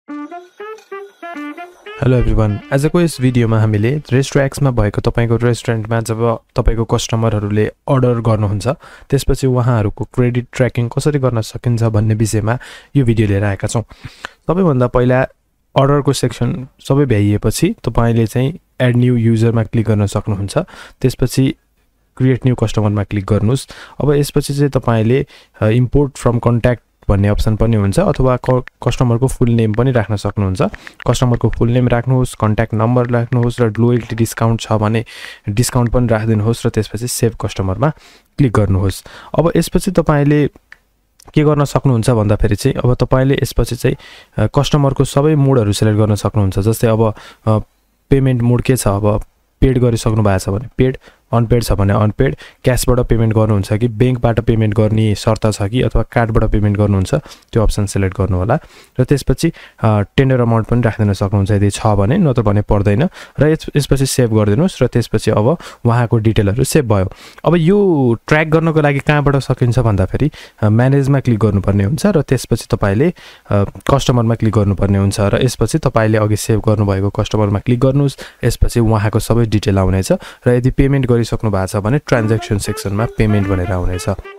Hello everyone, आजको यस भिडियोमा हामीले रेस्टोरेक्समा भएको तपाईको रेस्टुरेन्टमा जब तपाईको कस्टमरहरूले अर्डर गर्नुहुन्छ त्यसपछि उहाँहरूको क्रेडिट ट्र्याकिङ कसरी गर्न सकिन्छ भन्ने विषयमा यो भिडियो लिएर आएका छौं। सबैभन्दा पहिला अर्डरको सेक्सन सबै भ्याइएपछि तपाईले चाहिँ एड न्यू युजरमा क्लिक गर्न सक्नुहुन्छ। त्यसपछि क्रिएट न्यू कस्टमरमा क्लिक गर्नुस्। अब यसपछि चाहिँ तपाईले इम्पोर्ट फ्रम कन्ट्याक्ट भन्ने अप्सन पनि हुन्छ अथवा कस्टमरको फुल नेम पनि राख्न सक्नुहुन्छ। कस्टमरको फुल नेम राख्नुहोस्, कन्ट्याक्ट नम्बर राख्नुहोस् र लोयल्टी डिस्काउन्ट छ भने डिस्काउन्ट पनि राखिदिनुहोस् र त्यसपछि सेभ कस्टमरमा क्लिक गर्नुहोस्। अब यसपछि तपाईले के गर्न सक्नुहुन्छ भन्दाखेरि चाहिँ अब तपाईले यसपछि चाहिँ कस्टमरको सबै मोडहरु सिलेक्ट गर्न सक्नुहुन्छ। जस्तै अब पेमेन्ट मोड के छ, अब पेड गरिसक्नु भएको छ भने पेड, अनपेड छ भने अनपेड, क्याशबाट पेमेन्ट गर्नुहुन्छ कि बैंकबाट पेमेन्ट गर्ने शर्त छ कि अथवा कार्डबाट पेमेन्ट गर्नुहुन्छ त्यो अप्सन सिलेक्ट गर्नु होला र त्यसपछि टेन्डर अमाउन्ट पनि राख्दिन सक्नुहुन्छ यदि छ भने, नत्र भने पर्दैन र यसपछि सेभ गरिदिनुस् र त्यसपछि अब उहाँको डिटेलहरु सेभ भयो। अब यो ट्र्याक गर्नको लागि कहाँबाट सकिन्छ भन्दाखेरि म्यानेजमा क्लिक गर्नुपर्ने हुन्छ र त्यसपछि तपाईले कस्टमरमा क्लिक गर्नुपर्ने हुन्छ र यसपछि तपाईले अघि सेभ गर्नुभएको कस्टमरमा क्लिक गर्नुस्। यसपछि उहाँको सबै डिटेल आउनेछ र यदि पेमेन्ट गरिसक्नु भएको छ भने ट्रान्ज्याक्सन सेक्सनमा पेमेन्ट भनेर आउनेछ।